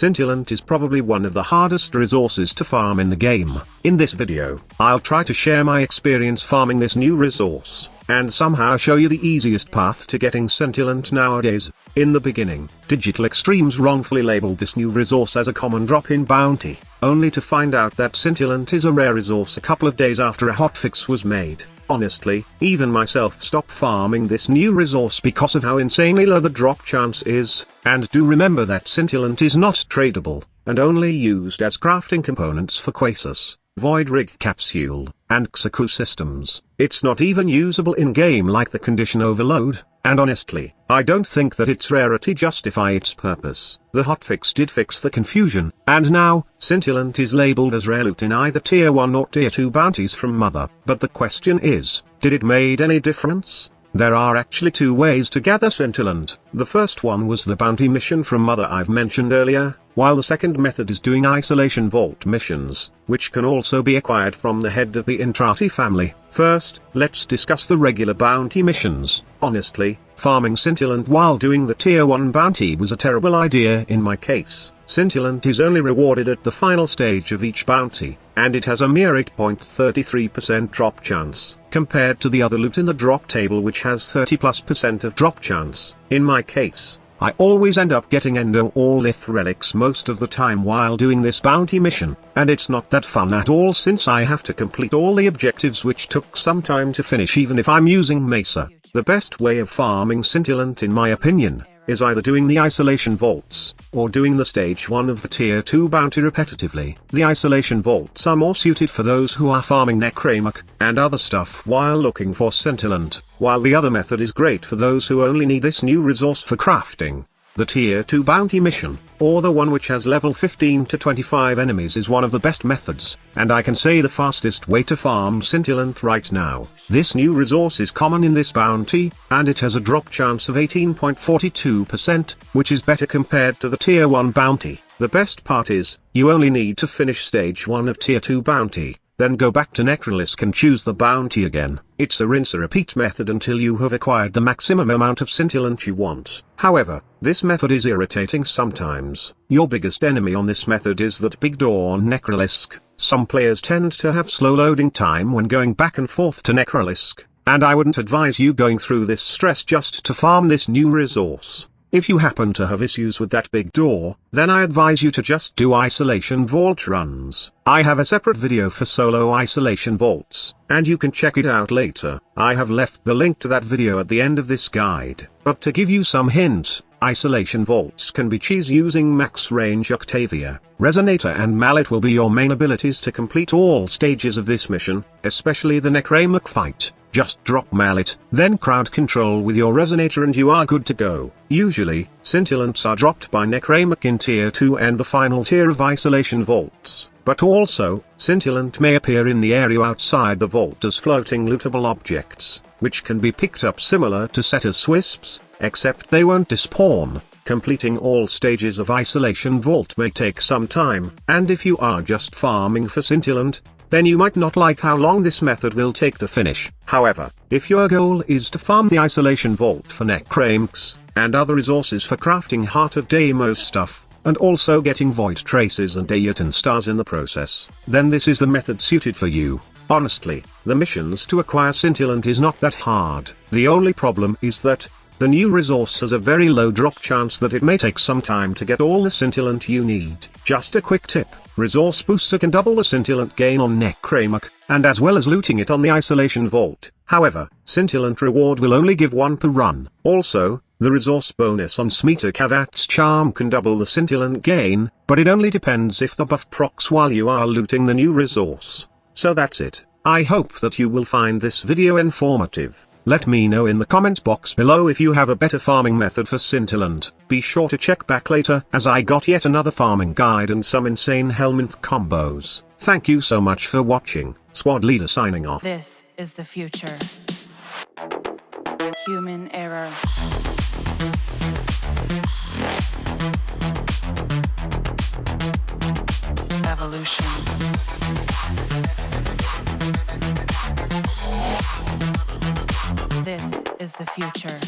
Scintillant is probably one of the hardest resources to farm in the game. In this video, I'll try to share my experience farming this new resource, and somehow show you the easiest path to getting Scintillant nowadays. In the beginning, Digital Extremes wrongfully labeled this new resource as a common drop-in bounty, only to find out that Scintillant is a rare resource a couple of days after a hotfix was made. Honestly, even myself stopped farming this new resource because of how insanely low the drop chance is, and do remember that Scintillant is not tradable, and only used as crafting components for Quasar, Void Rig Capsule, and Xaku systems. It's not even usable in-game like the Condition Overload, and honestly, I don't think that its rarity justify its purpose. The hotfix did fix the confusion, and now, Scintillant is labeled as rare loot in either Tier 1 or Tier 2 bounties from Mother. But the question is, did it made any difference? There are actually two ways to gather Scintillant. The first one was the bounty mission from Mother I've mentioned earlier, while the second method is doing Isolation Vault missions, which can also be acquired from the head of the Intrati family. First, let's discuss the regular bounty missions. Honestly, farming Scintillant while doing the Tier 1 bounty was a terrible idea in my case. Scintillant is only rewarded at the final stage of each bounty, and it has a mere 8.33% drop chance, compared to the other loot in the drop table which has 30+% of drop chance. In my case, I always end up getting Endo or Lith relics most of the time while doing this bounty mission, and it's not that fun at all since I have to complete all the objectives which took some time to finish even if I'm using Mesa. The best way of farming Scintillant in my opinion, is either doing the Isolation Vaults, or doing the Stage 1 of the Tier 2 bounty repetitively. The Isolation Vaults are more suited for those who are farming Necramuk, and other stuff while looking for Scintillant, while the other method is great for those who only need this new resource for crafting. The Tier 2 bounty mission, or the one which has level 15 to 25 enemies is one of the best methods, and I can say the fastest way to farm Scintillant right now. This new resource is common in this bounty, and it has a drop chance of 18.42%, which is better compared to the Tier 1 bounty. The best part is, you only need to finish Stage 1 of Tier 2 bounty, then go back to Necrolisk and choose the bounty again. It's a rinse-and-repeat method until you have acquired the maximum amount of Scintillant you want. However, this method is irritating sometimes. Your biggest enemy on this method is that big door on Necrolisk. Some players tend to have slow loading time when going back and forth to Necrolisk, and I wouldn't advise you going through this stress just to farm this new resource. If you happen to have issues with that big door, then I advise you to just do Isolation Vault runs. I have a separate video for solo Isolation Vaults, and you can check it out later. I have left the link to that video at the end of this guide. But to give you some hints, Isolation Vaults can be cheese using Max Range Octavia. Resonator and Mallet will be your main abilities to complete all stages of this mission, especially the Necramuk fight. Just drop Mallet, then crowd control with your Resonator and you are good to go. Usually, Scintillants are dropped by Necramuk in Tier 2 and the final tier of Isolation Vaults, but also, Scintillant may appear in the area outside the vault as floating lootable objects, which can be picked up similar to Setter's Wisps, except they won't despawn. Completing all stages of Isolation Vault may take some time, and if you are just farming for Scintillant, then you might not like how long this method will take to finish. However, if your goal is to farm the Isolation Vault for Necramuks, and other resources for crafting Heart of Deimos stuff, and also getting Void Traces and Ayrton Stars in the process, then this is the method suited for you. Honestly, the missions to acquire Scintillant is not that hard. The only problem is that, the new resource has a very low drop chance that it may take some time to get all the Scintillant you need. Just a quick tip, Resource Booster can double the Scintillant gain on Necramuk, and as well as looting it on the Isolation Vault. However, Scintillant reward will only give 1 per run. Also, the resource bonus on Smeeta Kavat's charm can double the Scintillant gain, but it only depends if the buff procs while you are looting the new resource. So that's it. I hope that you will find this video informative. Let me know in the comments box below if you have a better farming method for Scintillant. Be sure to check back later as I got yet another farming guide and some insane Helminth combos. Thank you so much for watching. Squad Leader signing off. This is the future. Human error. Evolution. This is the future.